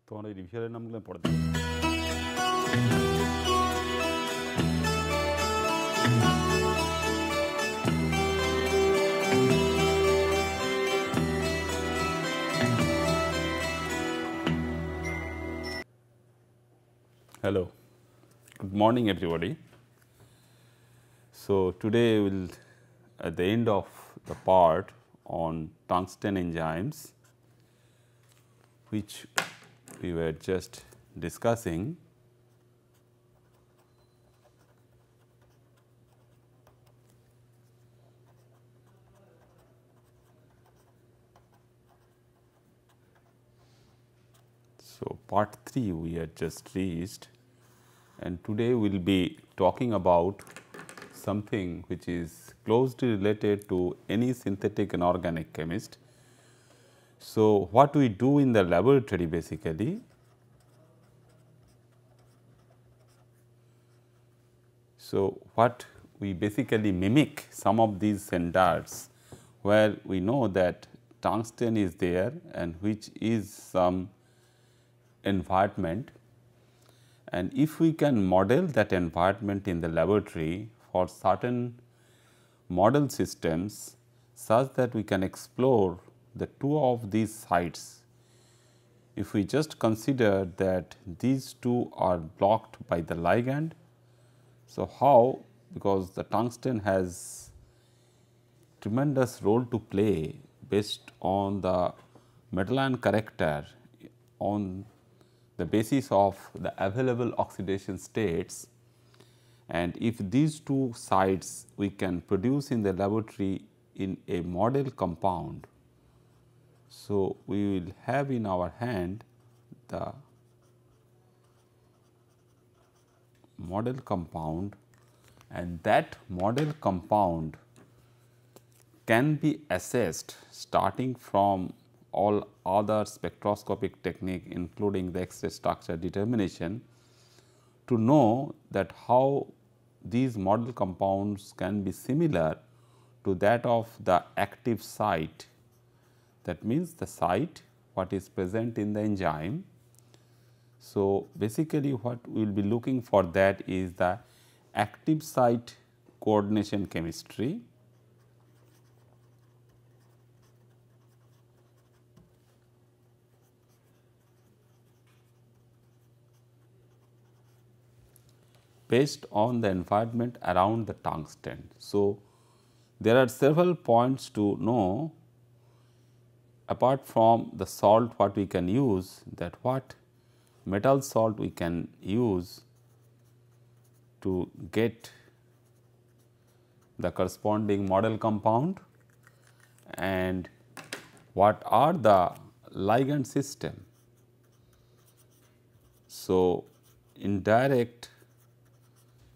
তোমার এই রিভিশনের নামগুলো পড়ে দাও। Hello, good morning everybody. So today we'll at the end of the part on tungsten enzymes, which we were just discussing. So part 3 we had just reached, and today we will be talking about something which is closely related to any synthetic and organic chemist. So what we do in the laboratory basically, so what we basically mimic some of these standards where we know that tungsten is there and which is some environment, and if we can model that environment in the laboratory for certain model systems such that we can explore the two of these sites. If we just consider that these two are blocked by the ligand, so how, because the tungsten has tremendous role to play based on the metal ion character on the basis of the available oxidation states, and if these two sites we can produce in the laboratory in a model compound, so we will have in our hand the model compound, and that model compound can be assessed starting from all other spectroscopic technique including the X-ray structure determination to know that how these model compounds can be similar to that of the active site. That means the site what is present in the enzyme. So basically what we will be looking for that is the active site coordination chemistry, based on the environment around the tungsten. So there are several points to know apart from the salt what we can use, that what metal salt we can use to get the corresponding model compound, and what are the ligand system. So indirect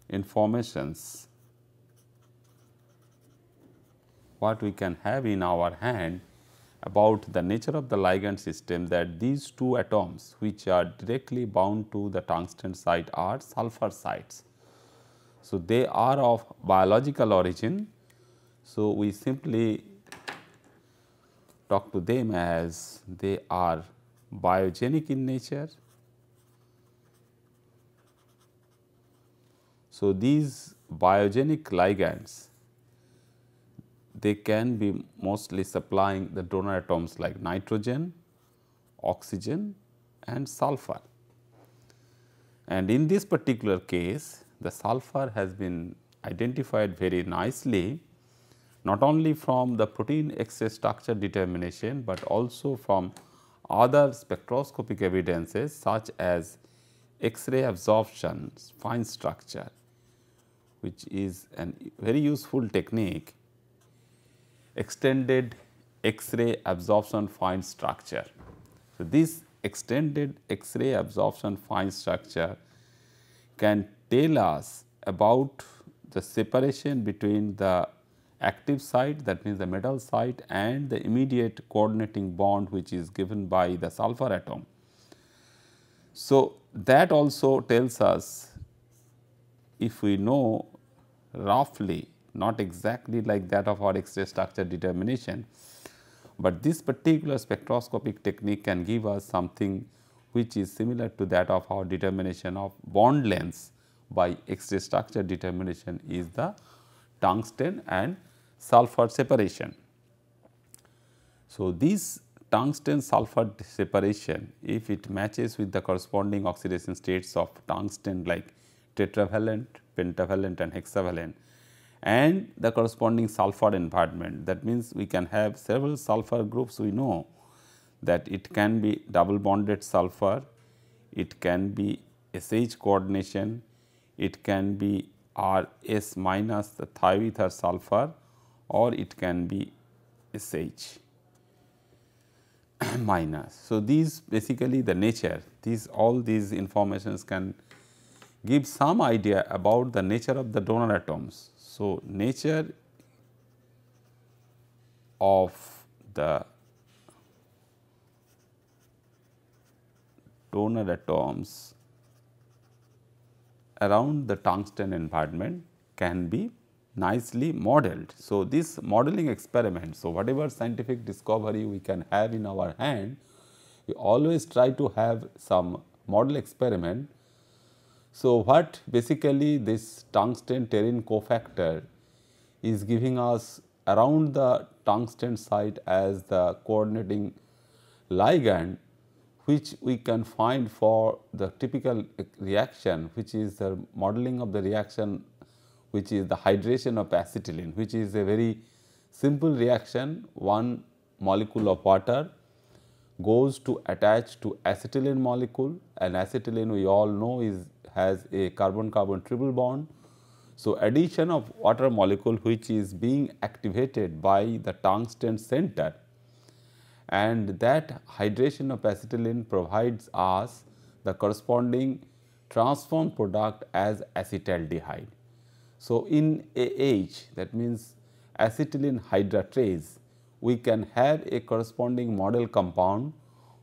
informations what we can have in our hand about the nature of the ligand system, that these two atoms which are directly bound to the tungsten site are sulfur sites. So they are of biological origin. So we simply talk to them as they are biogenic in nature. So these biogenic ligands, they can be mostly supplying the donor atoms like nitrogen, oxygen and sulfur. And in this particular case, the sulfur has been identified very nicely, not only from the protein X-ray structure determination, but also from other spectroscopic evidences such as X-ray absorption fine structure, which is a very useful technique, extended X-ray absorption fine structure. So this extended X-ray absorption fine structure can tell us about the separation between the active site, that means the metal site, and the immediate coordinating bond which is given by the sulfur atom. So that also tells us, if we know roughly, not exactly like that of our X-ray structure determination, but this particular spectroscopic technique can give us something which is similar to that of our determination of bond lengths by X-ray structure determination, is the tungsten and sulfur separation. So, this tungsten sulfur separation, if it matches with the corresponding oxidation states of tungsten like tetravalent, pentavalent and hexavalent, and the corresponding sulfur environment, that means we can have several sulfur groups. We know that it can be double bonded sulfur, it can be SH coordination, it can be RS minus the thioether sulfur, or it can be SH minus. So, these basically the nature, all these informations can give some idea about the nature of the donor atoms. So, nature of the donor atoms around the tungsten environment can be nicely modeled. So, this modeling experiment, so whatever scientific discovery we can have in our hand, we always try to have some model experiment. So, what basically this tungsten terene cofactor is giving us around the tungsten site as the coordinating ligand, which we can find for the typical reaction, which is the modeling of the reaction, which is the hydration of acetylene, which is a very simple reaction. One molecule of water goes to attach to acetylene molecule, and acetylene we all know has a carbon-carbon triple bond. So, addition of water molecule which is being activated by the tungsten center, and that hydration of acetylene provides us the corresponding transformed product as acetaldehyde. So, in AH, that means acetylene hydratase, we can have a corresponding model compound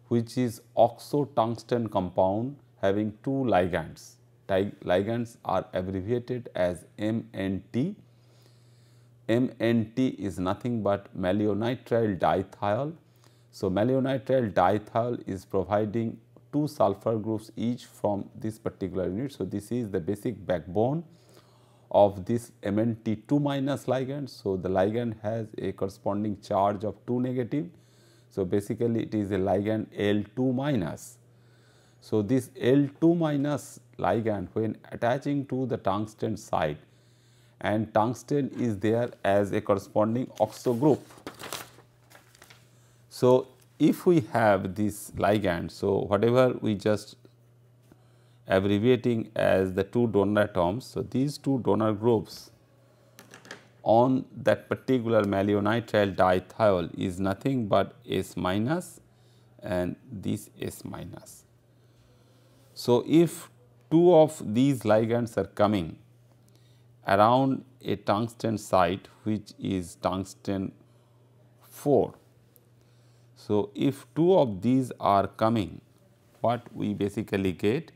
which is oxo-tungsten compound having two ligands. Ligands are abbreviated as MNT. MNT is nothing but malonitrile dithiol. So, malonitrile dithiol is providing two sulfur groups each from this particular unit. So, this is the basic backbone of this MNT2 minus ligand. So, the ligand has a corresponding charge of 2 negative. So, basically it is a ligand L2 minus. So, this L2 minus ligand when attaching to the tungsten site, and tungsten is there as a corresponding oxo group. So, if we have this ligand, so whatever we just abbreviating as the two donor atoms. So, these two donor groups on that particular malonitrile dithiol is nothing but S minus and this S minus. So, if two of these ligands are coming around a tungsten site which is tungsten 4. So, if two of these are coming, what we basically get?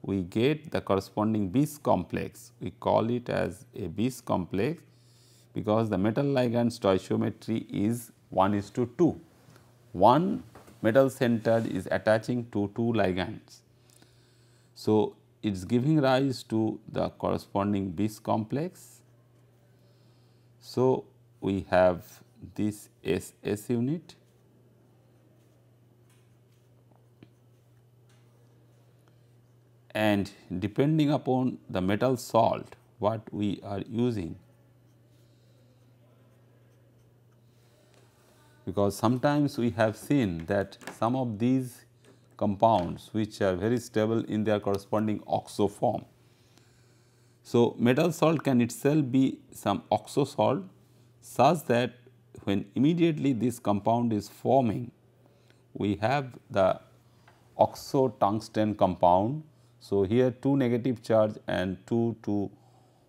We get the corresponding bis complex. We call it as a bis complex because the metal ligand stoichiometry is 1:2. One metal center is attaching to two ligands. So, it is giving rise to the corresponding bis complex. So, we have this SS unit and depending upon the metal salt what we are using, because sometimes we have seen that some of these compounds which are very stable in their corresponding oxo form. So, metal salt can itself be some oxo salt such that when immediately this compound is forming, we have the oxo tungsten compound. So, here 2 negative charge and 2 to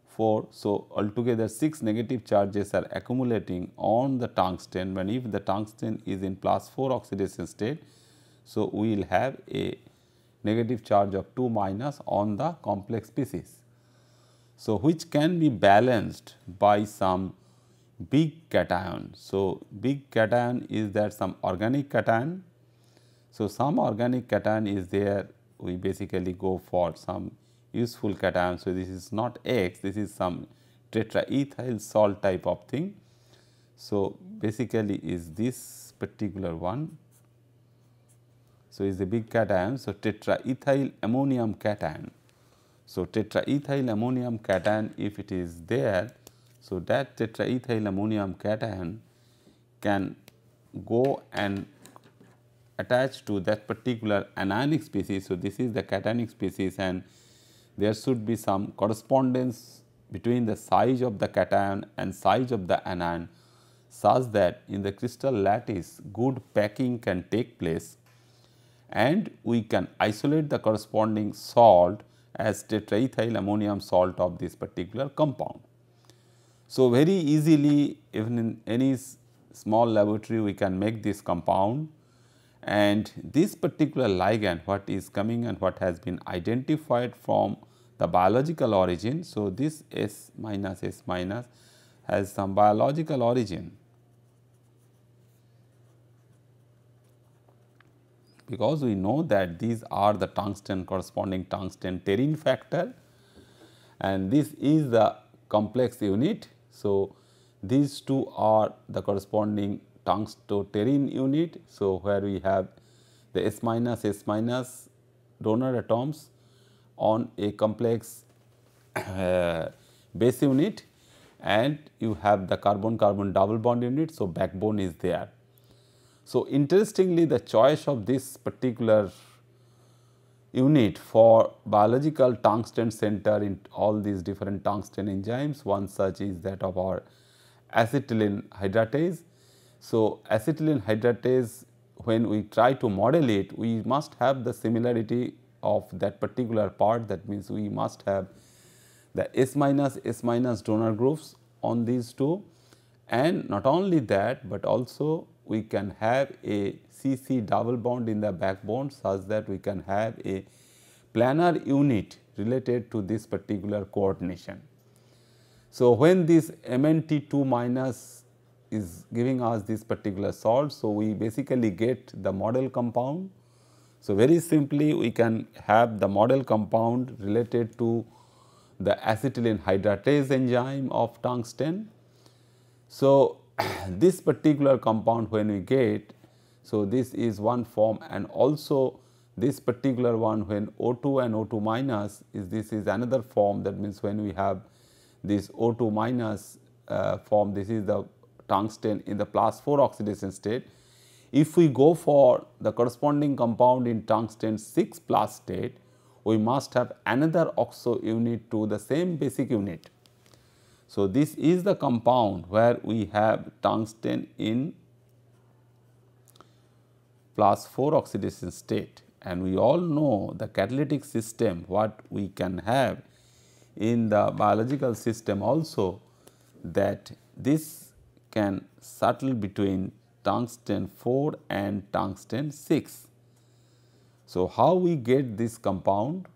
4. So, altogether 6 negative charges are accumulating on the tungsten, when if the tungsten is in +4 oxidation state. So, we will have a negative charge of 2 minus on the complex species. So, which can be balanced by some big cation. So, big cation is that some organic cation. So, some organic cation is there, we basically go for some useful cation. So, this is not X, this is some tetraethyl salt type of thing. So, basically is this particular one. So, is a big cation. So, tetraethyl ammonium cation. So, tetraethyl ammonium cation, if it is there, so that tetraethyl ammonium cation can go and attach to that particular anionic species. So, this is the cationic species, and there should be some correspondence between the size of the cation and size of the anion, such that in the crystal lattice good packing can take place, and we can isolate the corresponding salt as tetraethyl ammonium salt of this particular compound. So, very easily, even in any small laboratory, we can make this compound, and this particular ligand what is coming and what has been identified from the biological origin. So, this S minus has some biological origin, because we know that these are the tungsten corresponding tungsten terene factor, and this is the complex unit. So, these two are the corresponding tungsto-terene unit. So, where we have the S minus donor atoms on a complex base unit, and you have the carbon-carbon double bond unit. So, backbone is there. So, interestingly, the choice of this particular unit for biological tungsten center in all these different tungsten enzymes, one such is that of our acetylene hydratase. So, acetylene hydratase, when we try to model it, we must have the similarity of that particular part. That means, we must have the S minus donor groups on these two, and not only that, but also we can have a CC double bond in the backbone, such that we can have a planar unit related to this particular coordination. So, when this MnT2 minus is giving us this particular salt, so we basically get the model compound. So, very simply we can have the model compound related to the acetylene hydratase enzyme of tungsten. So, this particular compound when we get, so this is one form, and also this particular one when O2 and O2 minus is, this is another form. That means, when we have this O2 minus form, this is the tungsten in the +4 oxidation state. If we go for the corresponding compound in tungsten 6+ state, we must have another oxo unit to the same basic unit. So, this is the compound where we have tungsten in +4 oxidation state, and we all know the catalytic system what we can have in the biological system also, that this can settle between tungsten 4 and tungsten 6. So, how we get this compound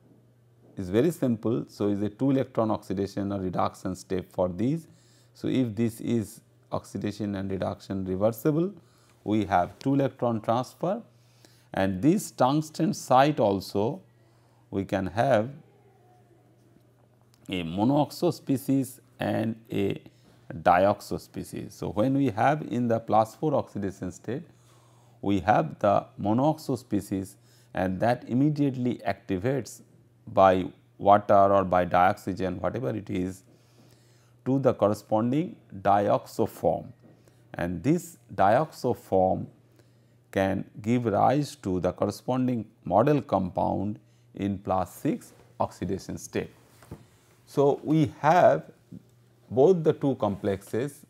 is very simple. So, is a 2 electron oxidation or reduction step for these. So, if this is oxidation and reduction reversible, we have 2 electron transfer, and this tungsten site also we can have a monoxo species and a dioxo species. So, when we have in the +4 oxidation state, we have the monoxo species, and that immediately activates by water or by dioxygen, whatever it is, to the corresponding dioxo form, and this dioxo form can give rise to the corresponding model compound in +6 oxidation state. So, we have both the two complexes.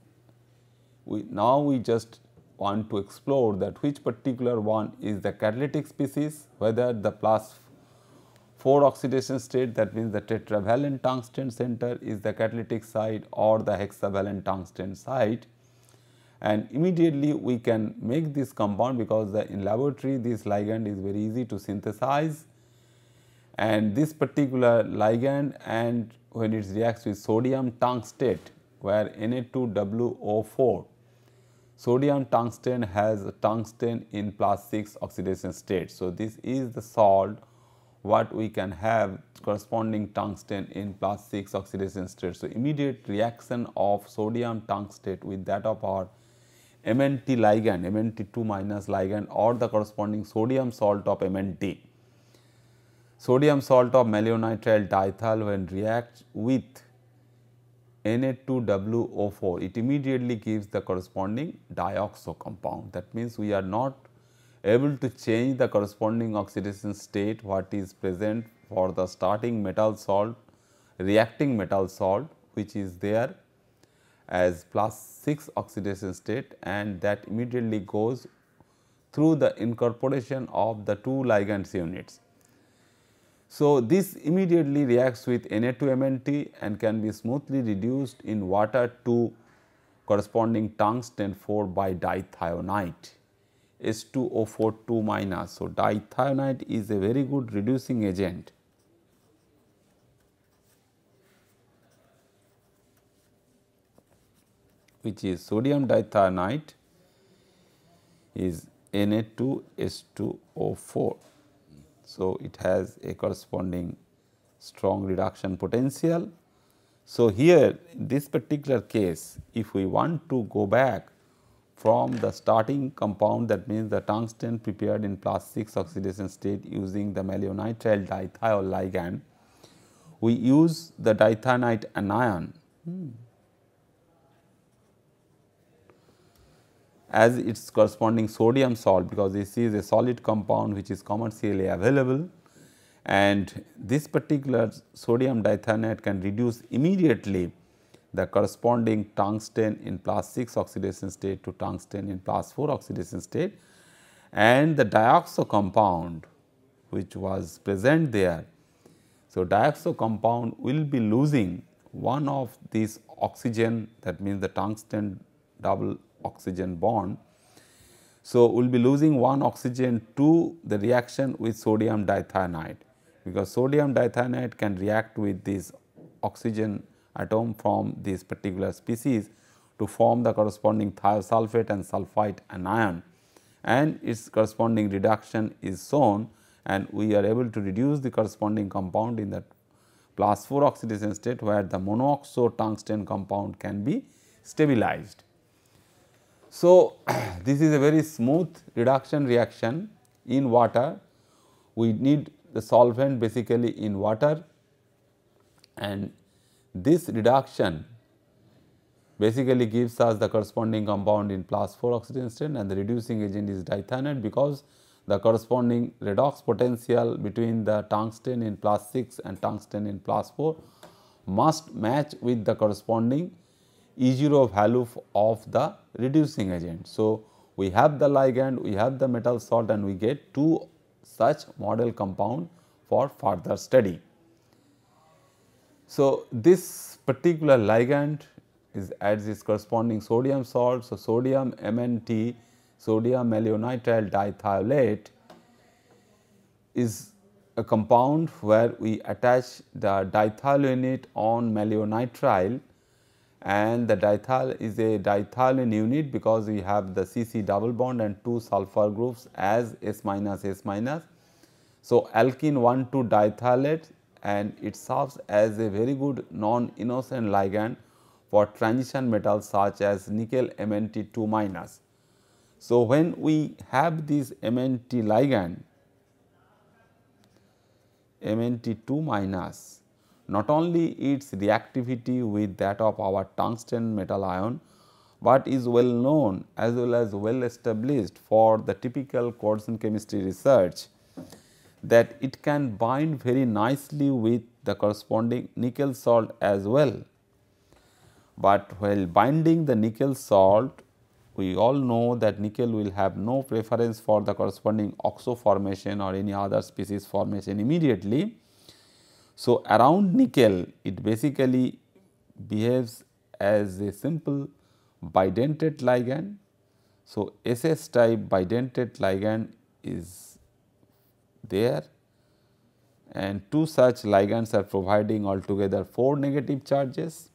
Now we just want to explore that which particular one is the catalytic species, whether the +4 oxidation state, that means the tetravalent tungsten center is the catalytic site, or the hexavalent tungsten site. And immediately we can make this compound, because in laboratory this ligand is very easy to synthesize, and this particular ligand, and when it reacts with sodium tungstate where Na2WO4. sodium tungsten has tungsten in +6 oxidation state. So, this is the salt what we can have corresponding tungsten in +6 oxidation state. So, immediate reaction of sodium tungsten with that of our MnT ligand, MnT2 minus ligand or the corresponding sodium salt of MnT. Sodium salt of malonitrile diethyl when reacts with Na2WO4, it immediately gives the corresponding dioxo compound. That means, we are not able to change the corresponding oxidation state what is present for the starting metal salt, reacting metal salt which is there as +6 oxidation state, and that immediately goes through the incorporation of the two ligands units. So, this immediately reacts with Na2MnT and can be smoothly reduced in water to corresponding tungsten 4 by dithionite H2O4 2 minus. So, dithionite is a very good reducing agent. Which is sodium dithionite is Na2H2O4. So, it has a corresponding strong reduction potential. So, here in this particular case, if we want to go back from the starting compound, that means the tungsten prepared in +6 oxidation state using the malonitrile dithiol ligand, we use the dithionite anion as its corresponding sodium salt, because this is a solid compound which is commercially available, and this particular sodium dithionite can reduce immediately the corresponding tungsten in +6 oxidation state to tungsten in +4 oxidation state, and the dioxo compound which was present there. So, dioxo compound will be losing one of these oxygen, that means the tungsten double oxygen bond. So, we will be losing one oxygen to the reaction with sodium dithionite, because sodium dithionite can react with this oxygen atom from this particular species to form the corresponding thiosulfate and sulfite anion, and its corresponding reduction is shown, and we are able to reduce the corresponding compound in that +4 oxidation state, where the monoxo tungsten compound can be stabilized. So, this is a very smooth reduction reaction in water. We need the solvent basically in water, and this reduction basically gives us the corresponding compound in +4 oxidation state, and the reducing agent is dithionite, because the corresponding redox potential between the tungsten in +6 and tungsten in +4 must match with the corresponding E0 value of the reducing agent. So, we have the ligand, we have the metal salt, and we get two such model compound for further study. So, this particular ligand is adds its corresponding sodium salt. So, sodium MnT, sodium malonitrile dithiolate is a compound where we attach the dithiol unit on malonitrile, and the dithiol is a dithiolane unit because we have the CC double bond and two sulfur groups as S minus S minus. So, alkene 1,2 dithiolate, and it serves as a very good non-innocent ligand for transition metals such as nickel Mnt2 minus. So, when we have this Mnt ligand Mnt2 minus, not only its reactivity with that of our tungsten metal ion, but is well known as well as well established for the typical coordination chemistry research, that it can bind very nicely with the corresponding nickel salt as well. But while binding the nickel salt, we all know that nickel will have no preference for the corresponding oxo formation or any other species formation immediately. So, around nickel it basically behaves as a simple bidentate ligand. So, SS type bidentate ligand is there, and two such ligands are providing altogether 4 negative charges,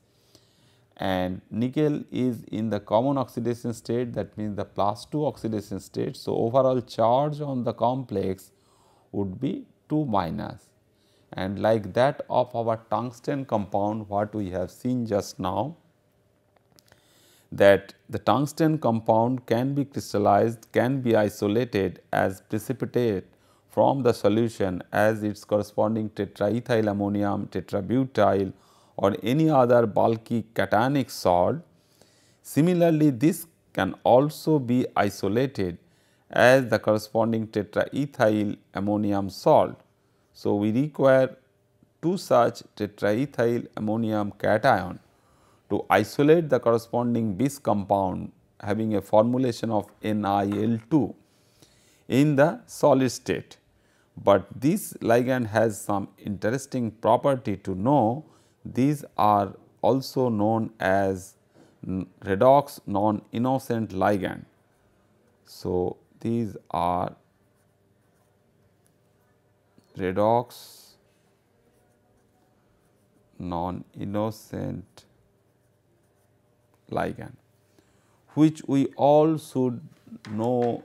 and nickel is in the common oxidation state, that means the +2 oxidation state. So, overall charge on the complex would be 2 minus, and like that of our tungsten compound what we have seen just now, that the tungsten compound can be crystallized, can be isolated as precipitate from the solution as its corresponding tetraethyl ammonium, tetrabutyl or any other bulky cationic salt. Similarly, this can also be isolated as the corresponding tetraethyl ammonium salt. So, we require 2 such tetraethyl ammonium cation to isolate the corresponding bis compound having a formulation of NiL2 in the solid state. But this ligand has some interesting property to know. These are also known as redox non-innocent ligand. So, these are redox non-innocent ligand, which we all should know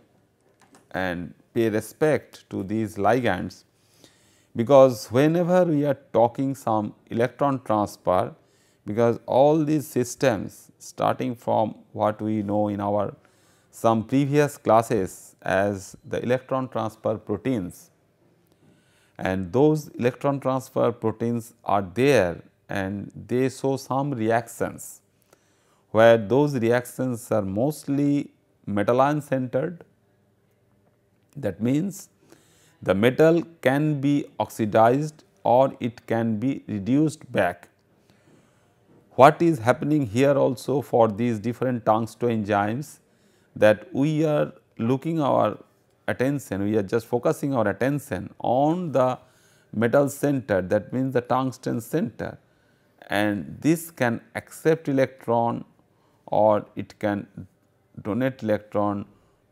and pay respect to these ligands, because whenever we are talking some electron transfer, because all these systems starting from what we know in our some previous classes as the electron transfer proteins, and those electron transfer proteins are there and they show some reactions where those reactions are mostly metal ion centered. That means, the metal can be oxidized or it can be reduced back. What is happening here also for these different tungsten enzymes, that we are looking our attention, we are just focusing our attention on the metal center, that means the tungsten center, and this can accept electron or it can donate electron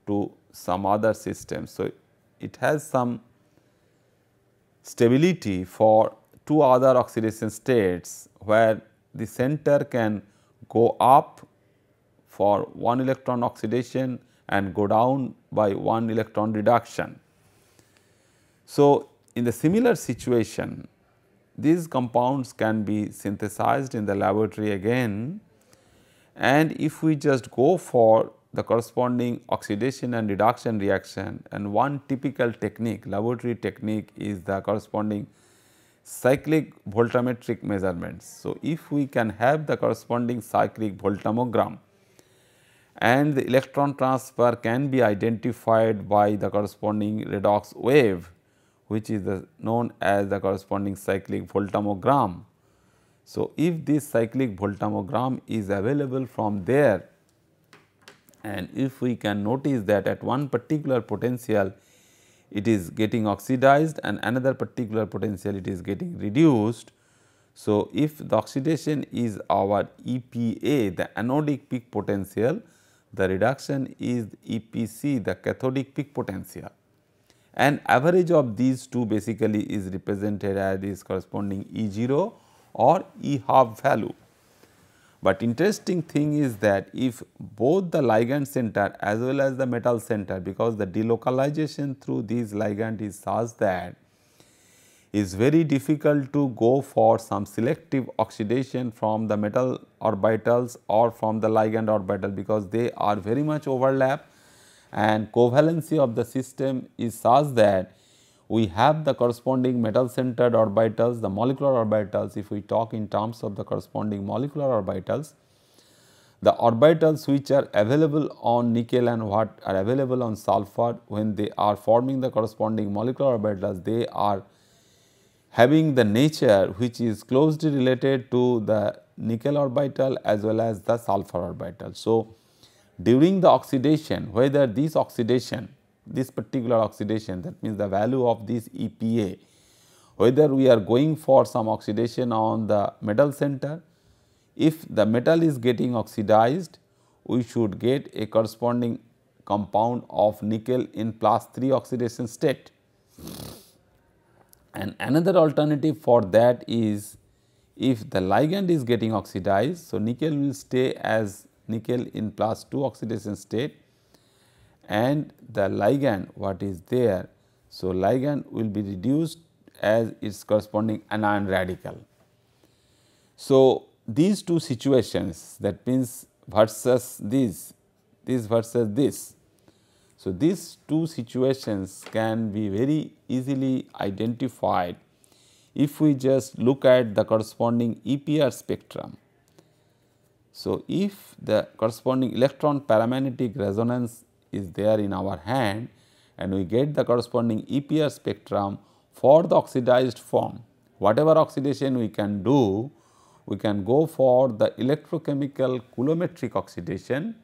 to some other system. So, it has some stability for 2 other oxidation states where the center can go up for 1 electron oxidation and go down by 1 electron reduction. So, in the similar situation, these compounds can be synthesized in the laboratory again, and if we just go for the corresponding oxidation and reduction reaction, and one typical technique, laboratory technique, is the corresponding cyclic voltammetric measurements. So, if we can have the corresponding cyclic voltammogram and the electron transfer can be identified by the corresponding redox wave, which is known as the corresponding cyclic voltammogram. So, if this cyclic voltammogram is available from there, and if we can notice that at one particular potential it is getting oxidized and another particular potential it is getting reduced. So, if the oxidation is our EPA, the anodic peak potential, the reduction is EPC, the cathodic peak potential, and average of these two basically is represented as this corresponding E0 or E half value. But interesting thing is that if both the ligand center as well as the metal center, because the delocalization through these ligand is such that is very difficult to go for some selective oxidation from the metal orbitals or from the ligand orbital, because they are very much overlap and covalency of the system is such that we have the corresponding metal centered orbitals, the molecular orbitals. If we talk in terms of the corresponding molecular orbitals, the orbitals which are available on nickel and what are available on sulfur, when they are forming the corresponding molecular orbitals, they are having the nature which is closely related to the nickel orbital as well as the sulfur orbital. So, during the oxidation, whether this oxidation, this particular oxidation, that means the value of this EPA, whether we are going for some oxidation on the metal center, if the metal is getting oxidized, we should get a corresponding compound of nickel in +3 oxidation state. And another alternative for that is, if the ligand is getting oxidized, so nickel will stay as nickel in +2 oxidation state, and the ligand what is there. So, ligand will be reduced as its corresponding anion radical. So, these two situations, that means versus this versus this. So, these two situations can be very easily identified if we just look at the corresponding EPR spectrum. So, if the corresponding electron paramagnetic resonance is there in our hand and we get the corresponding EPR spectrum for the oxidized form, whatever oxidation we can do, we can go for the electrochemical coulometric oxidation,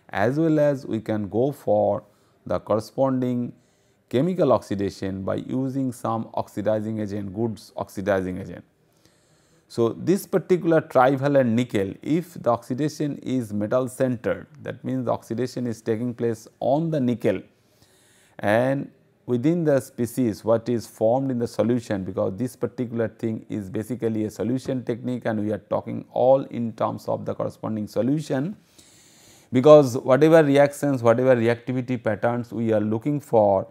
as well as we can go for the corresponding chemical oxidation by using some oxidizing agent, goods oxidizing agent. So, this particular trivalent nickel, if the oxidation is metal centered, that means the oxidation is taking place on the nickel and within the species what is formed in the solution, because this particular thing is basically a solution technique and we are talking all in terms of the corresponding solution, because whatever reactions, whatever reactivity patterns we are looking for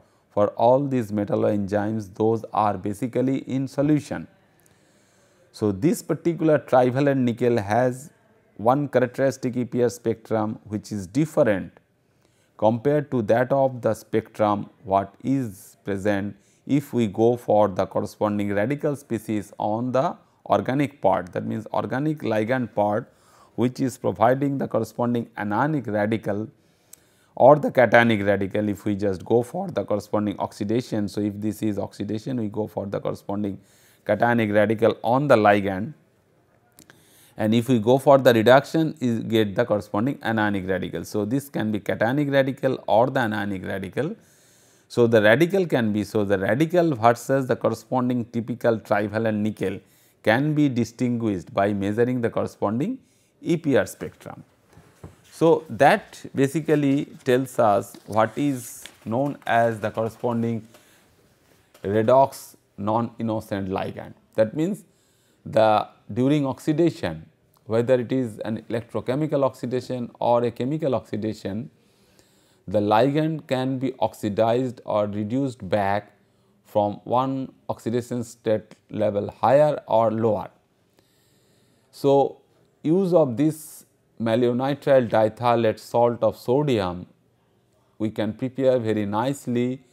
all these metalloenzymes, those are basically in solution. So, this particular trivalent nickel has one characteristic EPR spectrum which is different compared to that of the spectrum what is present if we go for the corresponding radical species on the organic part, that means organic ligand part, which is providing the corresponding anionic radical or the cationic radical if we just go for the corresponding oxidation. So, if this is oxidation, we go for the corresponding cationic radical on the ligand, and if we go for the reduction is get the corresponding anionic radical. So, this can be cationic radical or the anionic radical. So, the radical can be, so the radical versus the corresponding typical trivalent nickel can be distinguished by measuring the corresponding EPR spectrum. So, that basically tells us what is known as the corresponding redox non-innocent ligand. That means, the during oxidation, whether it is an electrochemical oxidation or a chemical oxidation, the ligand can be oxidized or reduced back from one oxidation state level higher or lower. So, use of this malonitrile dithiolate salt of sodium we can prepare very nicely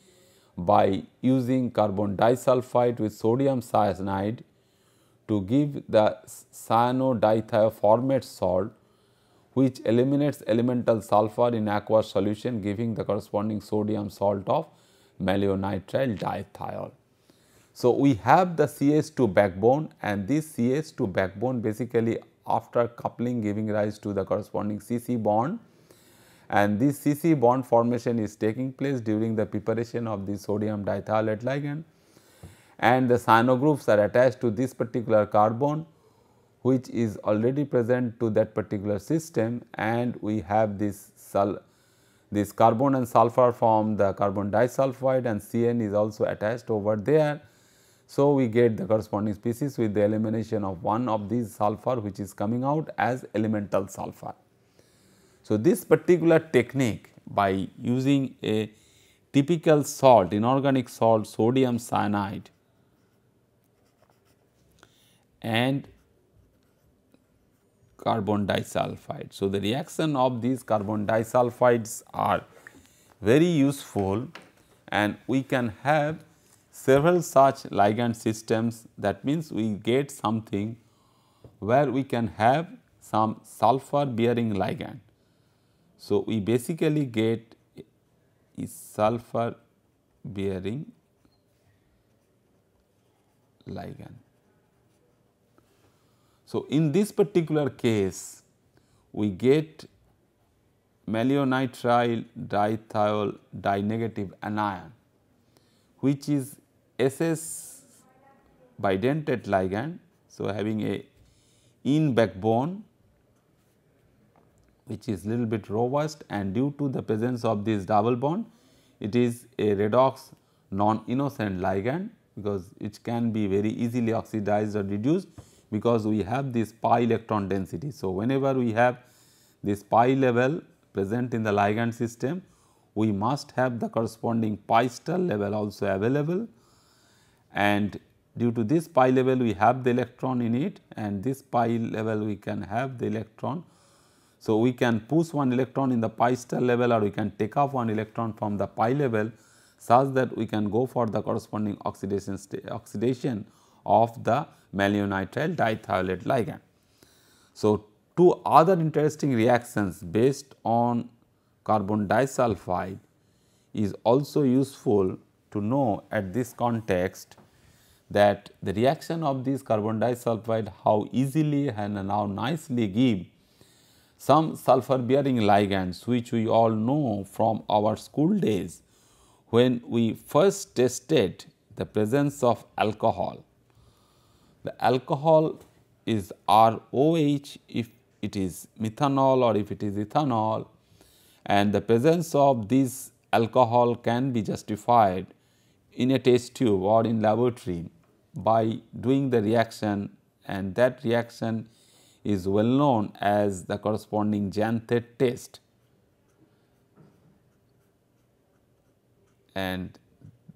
by using carbon disulfide with sodium cyanide to give the cyanodithioformate salt, which eliminates elemental sulfur in aqueous solution, giving the corresponding sodium salt of malonitrile dithiol. So, we have the CH2 backbone, and this CH2 backbone basically after coupling giving rise to the corresponding CC bond, and this CC bond formation is taking place during the preparation of the sodium dithiolate ligand, and the cyano groups are attached to this particular carbon which is already present to that particular system, and we have this carbon and sulfur from the carbon disulfide, and CN is also attached over there. So, we get the corresponding species with the elimination of one of these sulfur which is coming out as elemental sulfur. So, this particular technique by using a typical salt, inorganic salt, sodium cyanide and carbon disulfide. So, the reaction of these carbon disulfides are very useful, and we can have several such ligand systems. That means, we get something where we can have some sulfur bearing ligand. So, we basically get a sulfur bearing ligand. So, in this particular case, we get malonitrile dithiol dinegative anion, which is SS bidentate ligand. So, having a in backbone which is little bit robust, and due to the presence of this double bond, it is a redox non-innocent ligand, because it can be very easily oxidized or reduced because we have this pi electron density. So, whenever we have this pi level present in the ligand system, we must have the corresponding pi star level also available, and due to this pi level we have the electron in it, and this pi level we can have the electron. So, we can push one electron in the pi star level, or we can take off one electron from the pi level, such that we can go for the corresponding oxidation of the malonitrile dithiolate ligand. So, two other interesting reactions based on carbon disulfide is also useful to know at this context, that the reaction of this carbon disulfide how easily and how nicely give some sulfur bearing ligands, which we all know from our school days when we first tested the presence of alcohol. The alcohol is ROH if it is methanol or if it is ethanol, and the presence of this alcohol can be justified in a test tube or in laboratory by doing the reaction, and that reaction is well known as the corresponding Jantet test. And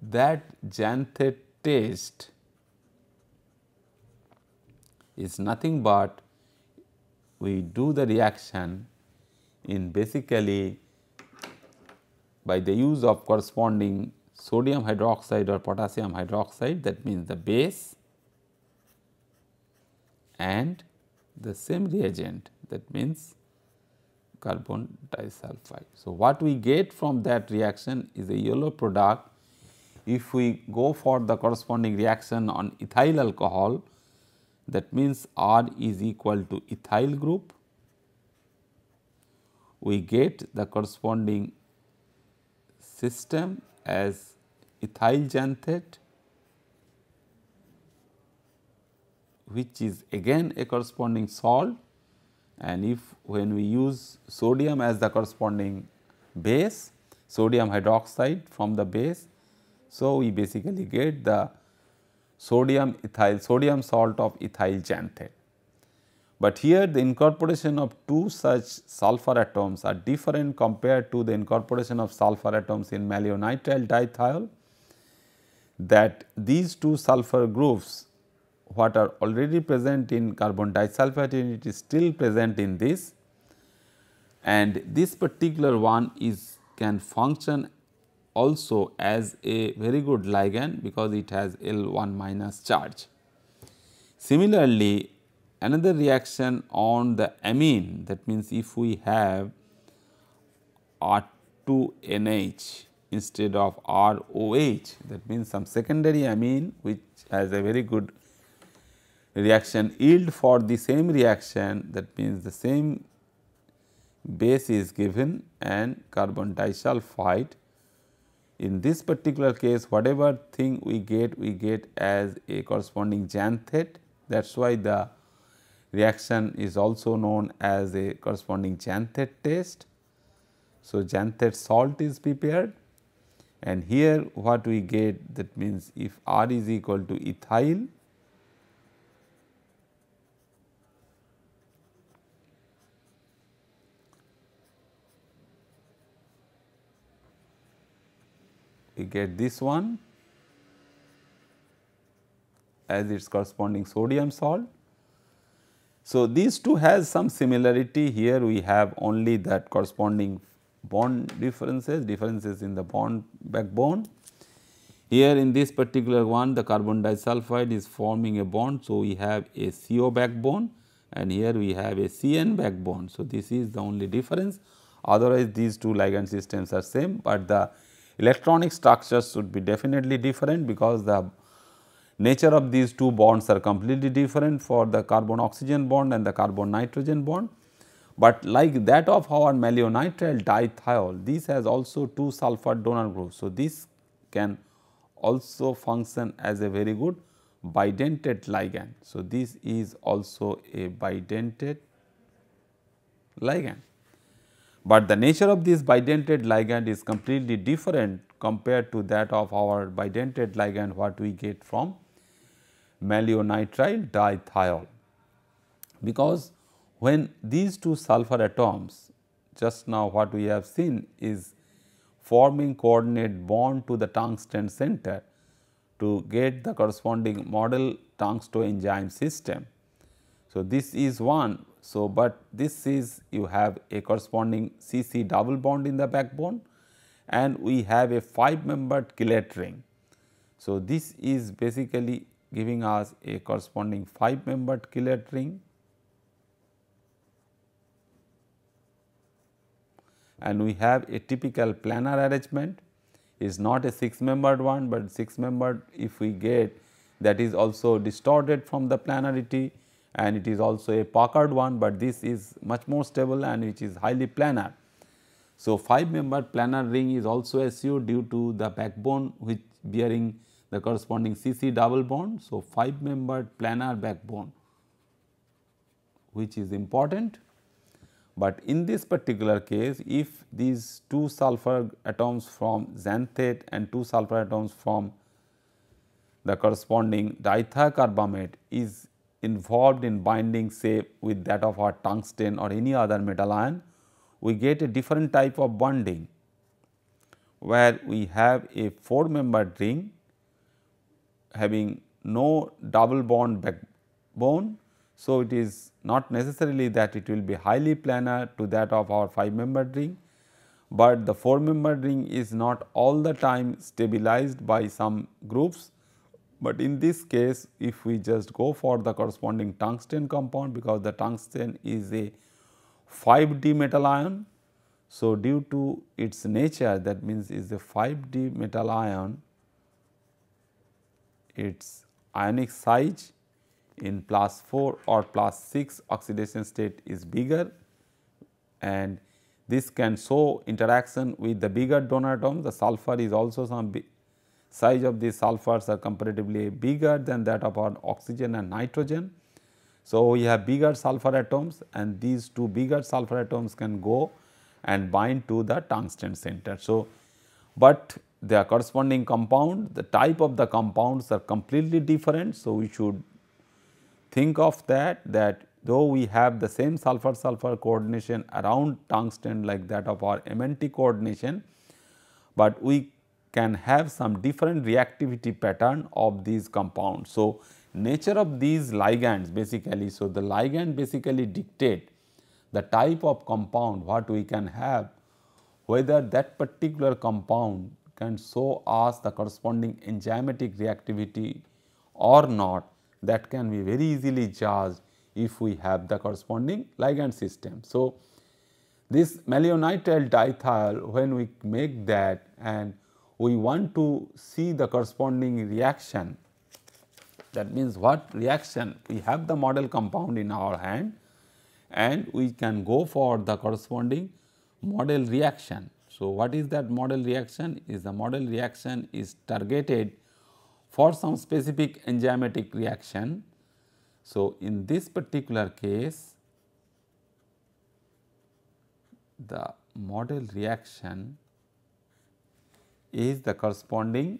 that Jantet test is nothing but we do the reaction in basically by the use of corresponding sodium hydroxide or potassium hydroxide, that means the base and the same reagent, that means carbon disulfide. So, what we get from that reaction is a yellow product. If we go for the corresponding reaction on ethyl alcohol, that means R is equal to ethyl group, we get the corresponding system as ethyl xanthate, which is again a corresponding salt, and if when we use sodium as the corresponding base, sodium hydroxide from the base, so we basically get the sodium salt of ethyl xanthate. But here the incorporation of two such sulfur atoms are different compared to the incorporation of sulfur atoms in malonitrile dithiol, that these two sulfur groups what are already present in carbon disulfide, it is still present in this, and this particular one is can function also as a very good ligand because it has L1 minus charge. Similarly, another reaction on the amine, that means if we have R2NH instead of ROH, that means some secondary amine which has a very good reaction yield for the same reaction, that means the same base is given and carbon disulfide. In this particular case, whatever thing we get as a corresponding xanthate, that is why the reaction is also known as a corresponding xanthate test. So, xanthate salt is prepared, and here what we get, that means if R is equal to ethyl, we get this one as its corresponding sodium salt. So, these two has some similarity. Here we have only that corresponding bond differences in the bond backbone. Here in this particular one, the carbon disulfide is forming a bond. So, we have a CO backbone and here we have a CN backbone. So, this is the only difference, otherwise these two ligand systems are same, but the electronic structures should be definitely different because the nature of these two bonds are completely different for the carbon oxygen bond and the carbon nitrogen bond. But like that of our malonitrile dithiol, this has also two sulfur donor groups. So, this can also function as a very good bidentate ligand. So, this is also a bidentate ligand, but the nature of this bidentate ligand is completely different compared to that of our bidentate ligand what we get from malonitrile dithiol. because when these two sulfur atoms, just now what we have seen is forming coordinate bond to the tungsten center to get the corresponding model tungsten enzyme system. So, this is one. So, but this is you have a corresponding CC double bond in the backbone and we have a 5-membered chelate ring. So, this is basically giving us a corresponding 5-membered chelate ring, and we have a typical planar arrangement, is not a 6-membered one, but 6-membered if we get, that is also distorted from the planarity and it is also a puckered one, but this is much more stable and which is highly planar. So, 5-membered planar ring is also assured due to the backbone which bearing the corresponding CC double bond. So, 5-membered planar backbone which is important, but in this particular case if these 2 sulfur atoms from xanthate and 2 sulfur atoms from the corresponding dithiocarbamate is involved in binding say with that of our tungsten or any other metal ion, we get a different type of bonding where we have a 4-membered ring having no double bond backbone. So, it is not necessarily that it will be highly planar to that of our 5-membered ring, but the 4-membered ring is not all the time stabilized by some groups, but in this case if we just go for the corresponding tungsten compound, because the tungsten is a 5D metal ion. So, due to its nature, that means is a 5D metal ion, its ionic size in +4 or +6 oxidation state is bigger, and this can show interaction with the bigger donor atoms. The sulfur is also some size of these sulfurs are comparatively bigger than that of our oxygen and nitrogen. So, we have bigger sulfur atoms and these 2 bigger sulfur atoms can go and bind to the tungsten center. So, but the corresponding compound, the type of the compounds are completely different. So, we should think of that though we have the same sulfur sulfur coordination around tungsten like that of our MNT coordination, but we can have some different reactivity pattern of these compounds. So, nature of these ligands basically, so the ligand basically dictate the type of compound what we can have, whether that particular compound can show us the corresponding enzymatic reactivity or not, that can be very easily judged if we have the corresponding ligand system. So, this malonitrile dithiol, when we make that and we want to see the corresponding reaction, that means what reaction, we have the model compound in our hand and we can go for the corresponding model reaction. So, what is that model reaction? Is the model reaction is targeted for some specific enzymatic reaction. So, in this particular case, the model reaction is the corresponding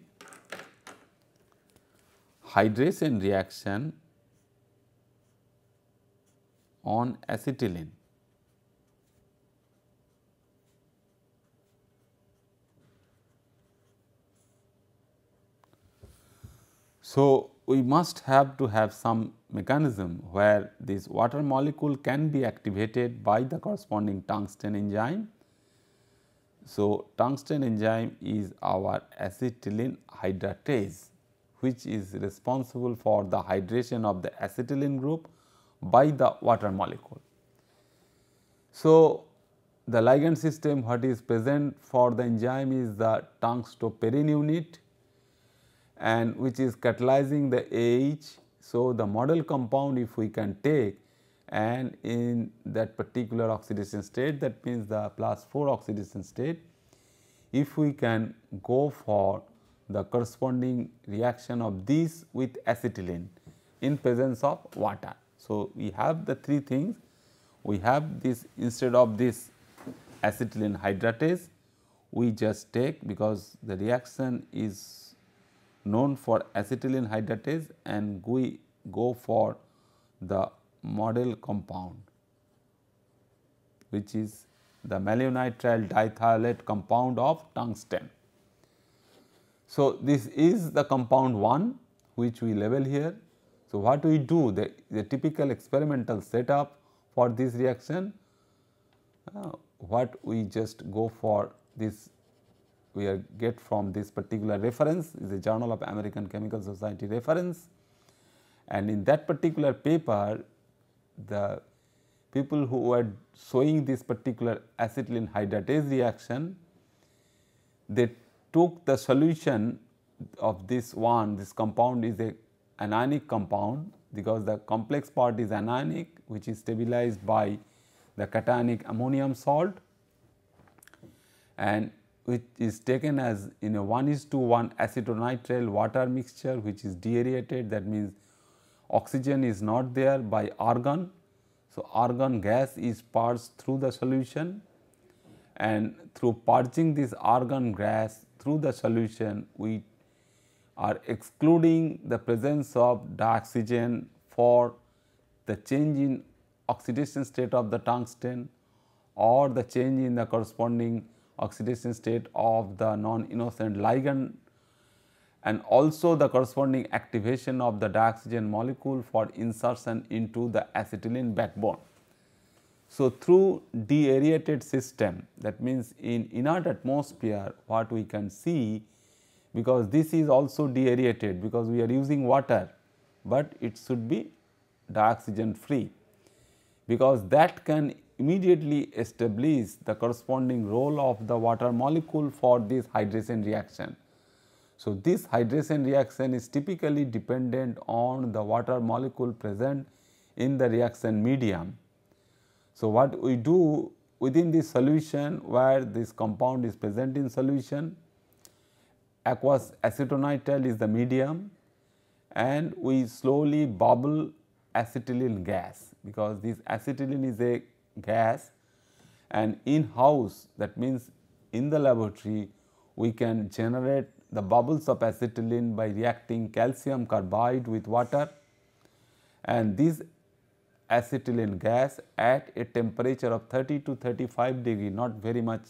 hydration reaction on acetylene. So, we must have to have some mechanism where this water molecule can be activated by the corresponding tungsten enzyme. So, tungsten enzyme is our acetylene hydratase, which is responsible for the hydration of the acetylene group by the water molecule. So, the ligand system what is present for the enzyme is the tungstoperin unit and which is catalyzing the AH. So, the model compound if we can take and in that particular oxidation state, that means the +4 oxidation state, if we can go for the corresponding reaction of these with acetylene in presence of water. So, we have the 3 things, we have this instead of this acetylene hydratase, we just take, because the reaction is known for acetylene hydratase and we go for the model compound, which is the malonitrile dithiolate compound of tungsten. So, this is the compound 1 which we label here. So, what we do, the typical experimental setup for this reaction, what we just go for this, we get from this particular reference is a Journal of American Chemical Society reference, and in that particular paper the people who were showing this particular acetylene hydratase reaction, they took the solution of this compound is a anionic compound, because the complex part is anionic, which is stabilized by the cationic ammonium salt, and which is taken as in a 1:1 acetonitrile water mixture, which is deaerated. That means oxygen is not there by argon. So, argon gas is purged through the solution, and through purging this argon gas through the solution, we are excluding the presence of dioxygen for the change in oxidation state of the tungsten or the change in the corresponding oxidation state of the non-innocent ligand, and also the corresponding activation of the dioxygen molecule for insertion into the acetylene backbone. So, through deaerated system, that means in inert atmosphere, what we can see, because this is also deaerated, because we are using water, but it should be dioxygen free, because that can immediately establish the corresponding role of the water molecule for this hydration reaction. So, this hydration reaction is typically dependent on the water molecule present in the reaction medium. So, what we do within this solution, where this compound is present in solution, aqueous acetonitrile is the medium, and we slowly bubble acetylene gas, because this acetylene is a gas, and in house, that means in the laboratory, we can generate the bubbles of acetylene by reacting calcium carbide with water, and this acetylene gas at a temperature of 30 to 35 degree, not very much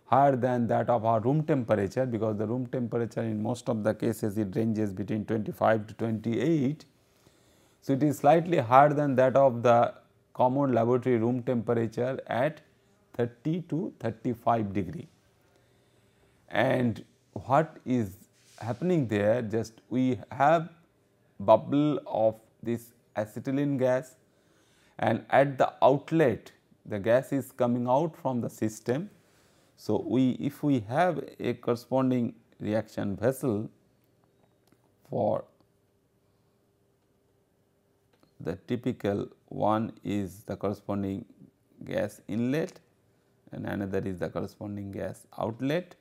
higher than that of our room temperature, because the room temperature in most of the cases it ranges between 25 to 28. So, it is slightly higher than that of the common laboratory room temperature at 30 to 35 degree. And what is happening there, just we have bubble of this acetylene gas, and at the outlet the gas is coming out from the system. So, if we have a corresponding reaction vessel for the typical one is the corresponding gas inlet and another is the corresponding gas outlet.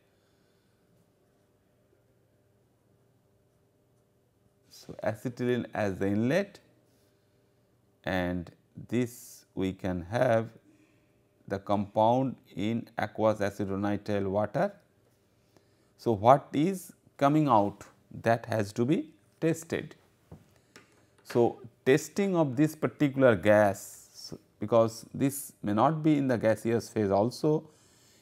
So, acetylene as the inlet, and this we can have the compound in aqueous acetonitrile water. So, what is coming out, that has to be tested. So, testing of this particular gas, because this may not be in the gaseous phase also,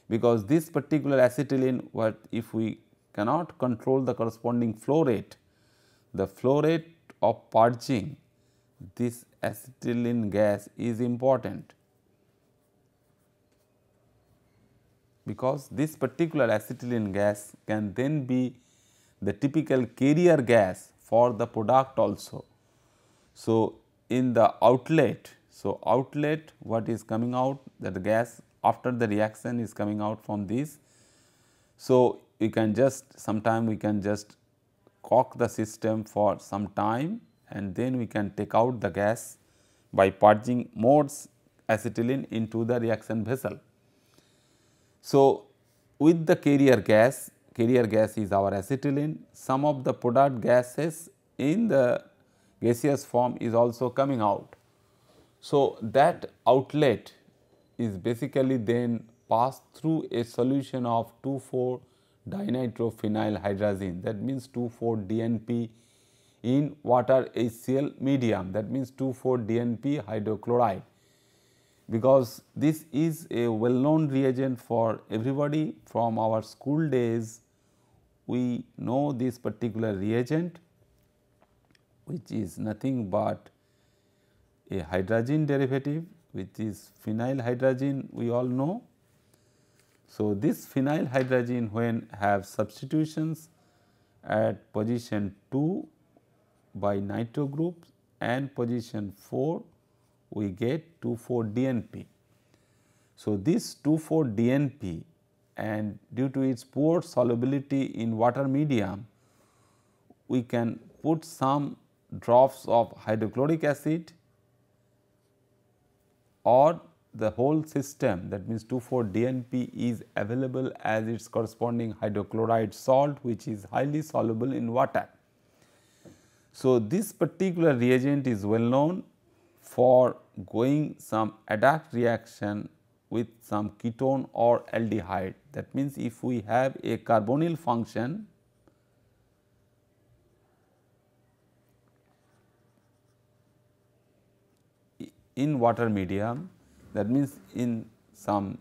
because this particular acetylene, what if we cannot control the corresponding flow rate, the flow rate of purging this acetylene gas is important, because this particular acetylene gas can then be the typical carrier gas for the product also. So, in the outlet, so outlet what is coming out, that the gas after the reaction is coming out from this. So, we can just sometime we can just cock the system for some time, and then we can take out the gas by purging more acetylene into the reaction vessel. So, with the carrier gas is our acetylene, some of the product gases in the gaseous form is also coming out. So, that outlet is basically then passed through a solution of 2,4-dinitrophenylhydrazine, that means 2,4-DNP in water HCl medium, that means 2,4-DNP hydrochloride, because this is a well known reagent for everybody from our school days. We know this particular reagent, which is nothing but a hydrogen derivative, which is phenyl hydrogen, we all know. So, this phenyl hydrogen, when have substitutions at position 2 by nitro groups and position 4, we get 2,4-DNP. So, this 2,4-DNP, and due to its poor solubility in water medium, we can put some drops of hydrochloric acid or the whole system, that means 2,4-DNP is available as its corresponding hydrochloride salt, which is highly soluble in water. So, this particular reagent is well known for going some adduct reaction with some ketone or aldehyde. That means, if we have a carbonyl function in water medium, that means in some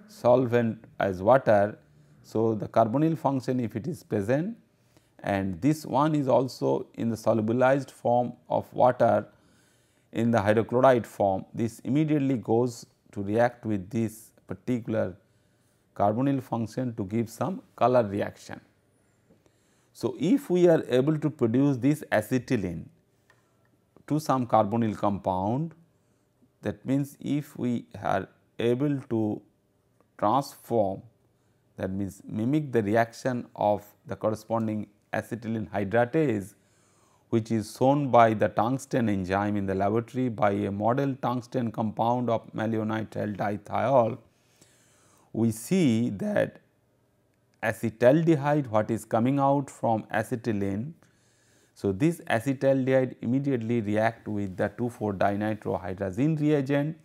solvent as water. So, the carbonyl function, if it is present, and this one is also in the solubilized form of water in the hydrochloride form, this immediately goes to react with this particular carbonyl function to give some color reaction. So, if we are able to produce this acetylene to some carbonyl compound, that means if we are able to transform, that means mimic the reaction of the corresponding acetylene hydratase, which is shown by the tungsten enzyme in the laboratory by a model tungsten compound of malonitrile dithiol, we see that acetaldehyde, what is coming out from acetylene. So, this acetaldehyde immediately react with the 2,4-dinitrohydrazine reagent.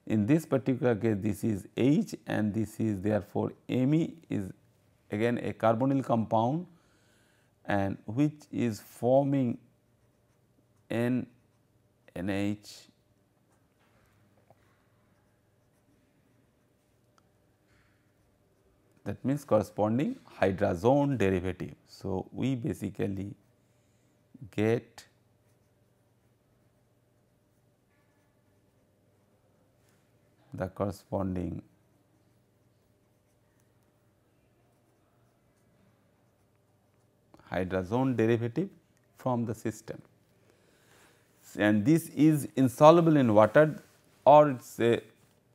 In this particular case, this is H and this is therefore Me is again a carbonyl compound, and which is forming NH, that means corresponding hydrazone derivative. So, we basically get the corresponding hydrazone derivative from the system, and this is insoluble in water or it is a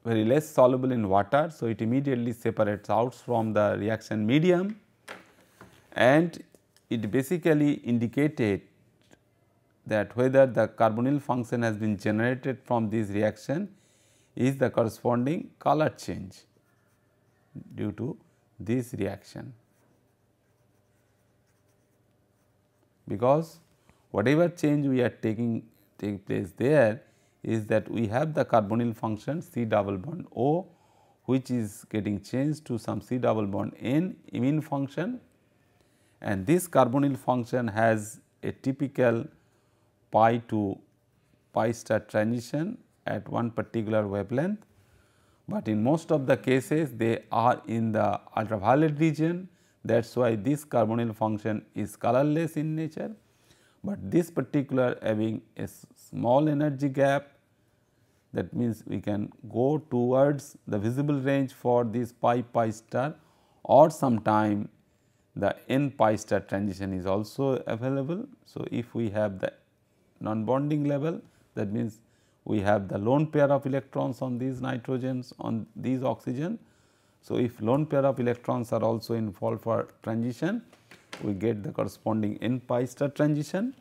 very less soluble in water. So, it immediately separates out from the reaction medium, and it basically indicated that whether the carbonyl function has been generated from this reaction is the corresponding color change due to this reaction, because whatever change we are take place there is that we have the carbonyl function C double bond O, which is getting changed to some C double bond N imine function, and this carbonyl function has a typical pi to pi star transition at one particular wavelength, but in most of the cases they are in the ultraviolet region. That is why this carbonyl function is colorless in nature, but this particular having a small energy gap, that means we can go towards the visible range for this pi star, or sometime the n pi star transition is also available. So, if we have the non-bonding level, that means we have the lone pair of electrons on these nitrogens on these oxygen. So, if lone pair of electrons are also involved for transition, we get the corresponding n pi star transition,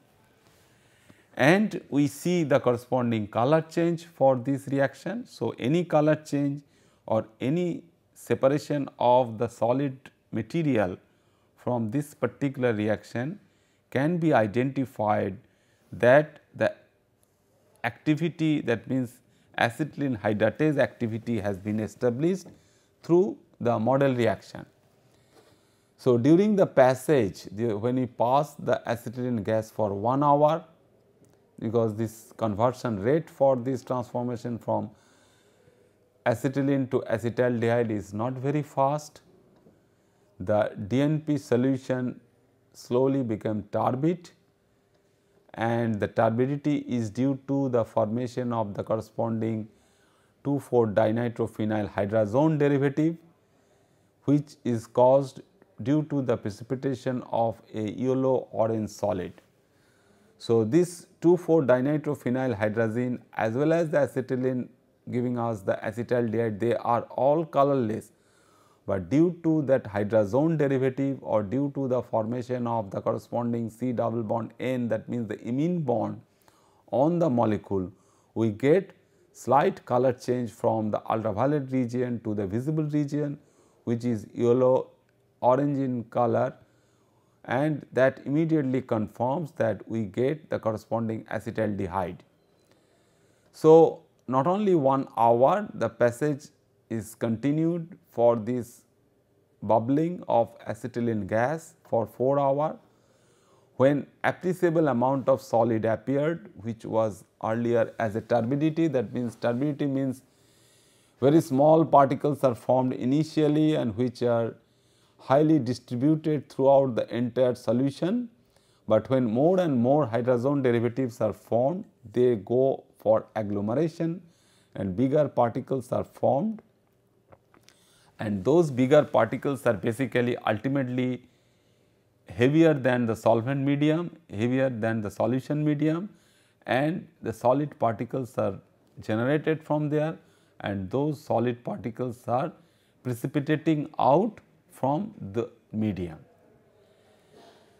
and we see the corresponding color change for this reaction. So, any color change or any separation of the solid material from this particular reaction can be identified that the activity, that means acetylene hydratase activity has been established through the model reaction. So, during the passage, when we pass the acetylene gas for 1 hour, because this conversion rate for this transformation from acetylene to acetaldehyde is not very fast, the DNP solution slowly become turbid, and the turbidity is due to the formation of the corresponding 2,4-dinitrophenyl hydrazone derivative, which is caused due to the precipitation of a yellow orange solid. So, this 2,4-dinitrophenyl hydrazine as well as the acetylene giving us the acetaldehyde, they are all colorless, but due to that hydrazone derivative or due to the formation of the corresponding C double bond N, that means the imine bond on the molecule, we get slight color change from the ultraviolet region to the visible region, which is yellow orange in color, and that immediately confirms that we get the corresponding acetaldehyde. So, not only 1 hour, the passage is continued for this bubbling of acetylene gas for 4 hours, when appreciable amount of solid appeared, which was earlier as a turbidity. That means turbidity means very small particles are formed initially and which are highly distributed throughout the entire solution, but when more and more hydrazone derivatives are formed, they go for agglomeration and bigger particles are formed, and those bigger particles are basically ultimately heavier than the solvent medium, heavier than the solution medium, and the solid particles are generated from there, and those solid particles are precipitating out from the medium.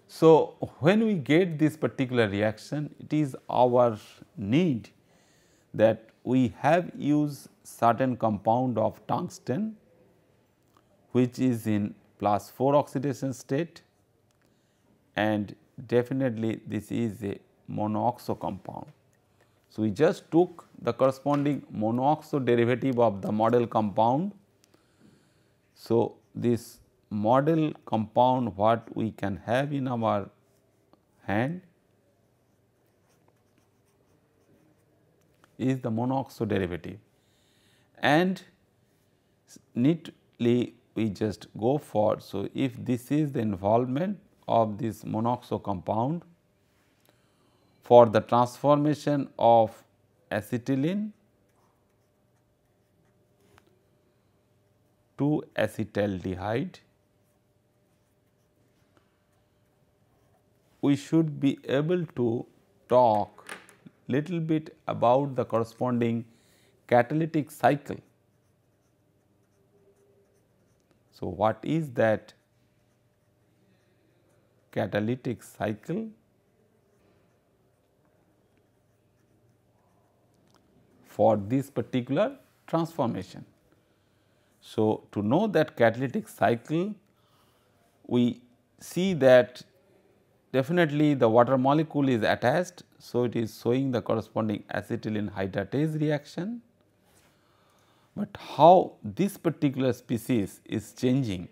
So, when we get this particular reaction, it is our need that we have used certain compound of tungsten, which is in +4 oxidation state, and definitely this is a monoxo compound. So, we just took the corresponding monoxo derivative of the model compound. So, this model compound what we can have in our hand is the monoxo derivative, and neatly we just go for. So, if this is the involvement of this monoxo compound for the transformation of acetylene to acetaldehyde, we should be able to talk little bit about the corresponding catalytic cycle. So, what is that catalytic cycle? For this particular transformation. So, to know that catalytic cycle, we see that definitely the water molecule is attached. So, it is showing the corresponding acetylene hydratase reaction, but how this particular species is changing,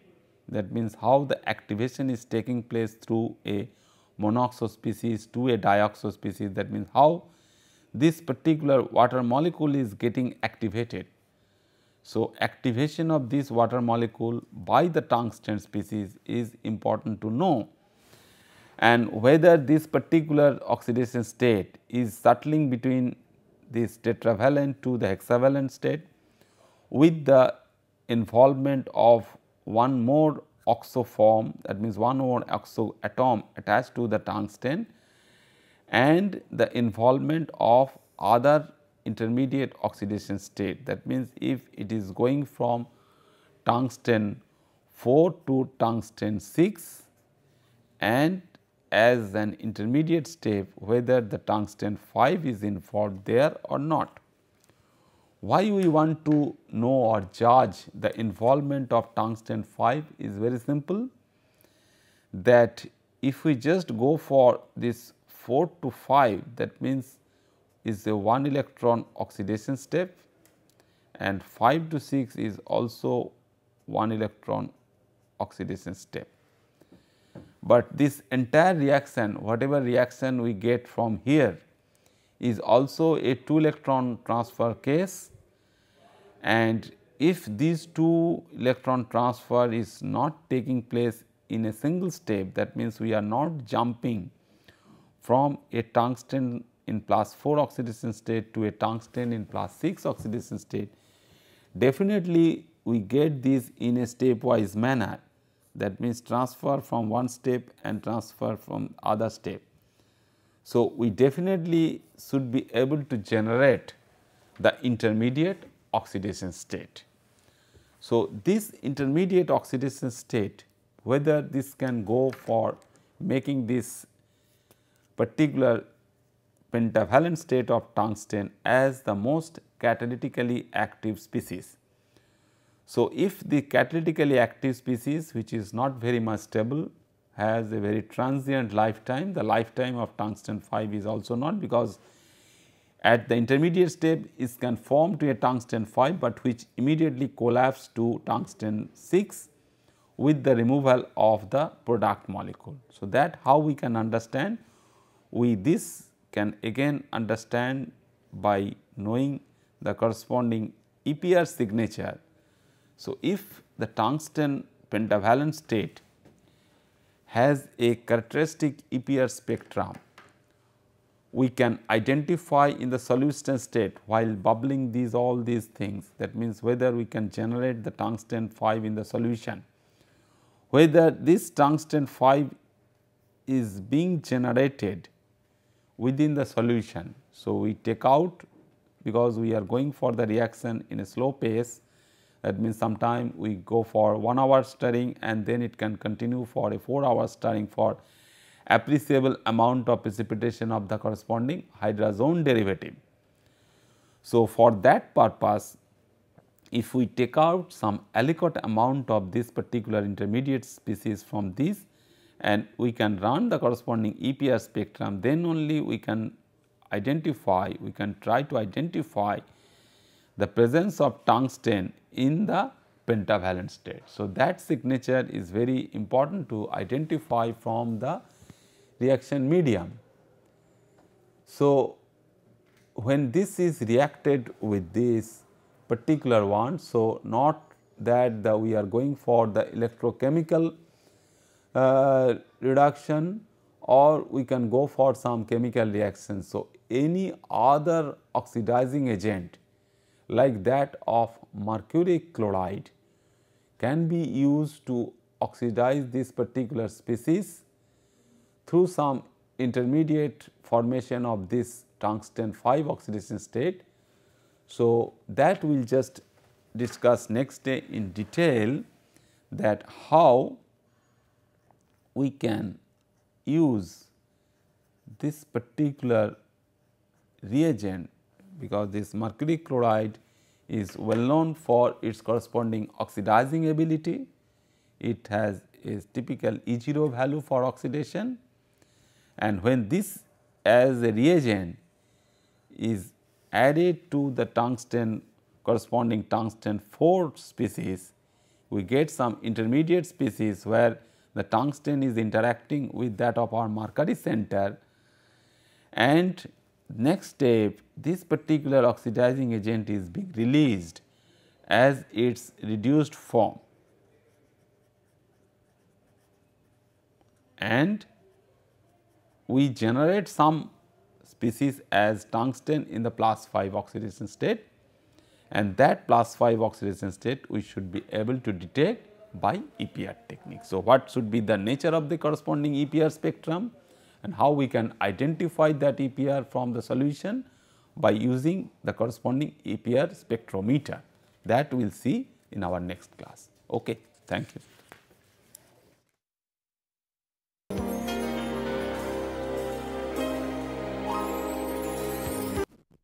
that means how the activation is taking place through a monoxo species to a dioxo species, that means how this particular water molecule is getting activated. So, activation of this water molecule by the tungsten species is important to know, and whether this particular oxidation state is settling between this tetravalent to the hexavalent state with the involvement of one more oxo form, that means one more oxo atom attached to the tungsten, and the involvement of other intermediate oxidation state. That means, if it is going from tungsten 4 to tungsten 6 and as an intermediate step whether the tungsten 5 is involved there or not. Why we want to know or judge the involvement of tungsten 5 is very simple, that if we just go for this 4 to 5, that means is a 1 electron oxidation step, and 5 to 6 is also 1 electron oxidation step. but this entire reaction, whatever reaction we get from here, is also a 2 electron transfer case, and if these 2 electron transfer is not taking place in a single step, that means we are not jumping from a tungsten in +4 oxidation state to a tungsten in +6 oxidation state, definitely we get this in a stepwise manner. That means transfer from one step and transfer from other step. So, we definitely should be able to generate the intermediate oxidation state. So, this intermediate oxidation state, whether this can go for making this particular pentavalent state of tungsten as the most catalytically active species. So, if the catalytically active species, which is not very much stable, has a very transient lifetime, the lifetime of tungsten 5 is also not, because at the intermediate step it can form to a tungsten 5, but which immediately collapse to tungsten 6 with the removal of the product molecule. So, that how we can understand, we this can again understand by knowing the corresponding EPR signature. So, if the tungsten pentavalent state has a characteristic EPR spectrum, we can identify in the solution state while bubbling these all these things, that means whether we can generate the tungsten 5 in the solution, whether this tungsten 5 is being generated within the solution. So, we take out, because we are going for the reaction in a slow pace, that means sometime we go for 1 hour stirring and then it can continue for a 4 hour stirring for appreciable amount of precipitation of the corresponding hydrazone derivative. So, for that purpose, if we take out some adequate amount of this particular intermediate species from this and we can run the corresponding EPR spectrum, then only we can identify, we can try to identify the presence of tungsten in the pentavalent state. So, that signature is very important to identify from the reaction medium. So, when this is reacted with this particular one, so not that we are going for the electrochemical reduction, or we can go for some chemical reaction. So, any other oxidizing agent like that of mercury chloride can be used to oxidize this particular species through some intermediate formation of this tungsten 5 oxidation state. So, that we will just discuss next day in detail, that how we can use this particular reagent, because this mercury chloride is well known for its corresponding oxidizing ability. It has a typical E0 value for oxidation, and when this as a reagent is added to the tungsten corresponding tungsten 4 species, we get some intermediate species where the tungsten is interacting with that of our mercury center, and next step this particular oxidizing agent is being released as its reduced form, and we generate some species as tungsten in the +5 oxidation state, and that +5 oxidation state we should be able to detect by EPR technique. So, what should be the nature of the corresponding EPR spectrum and how we can identify that EPR from the solution by using the corresponding EPR spectrometer, that we will see in our next class. Okay, thank you.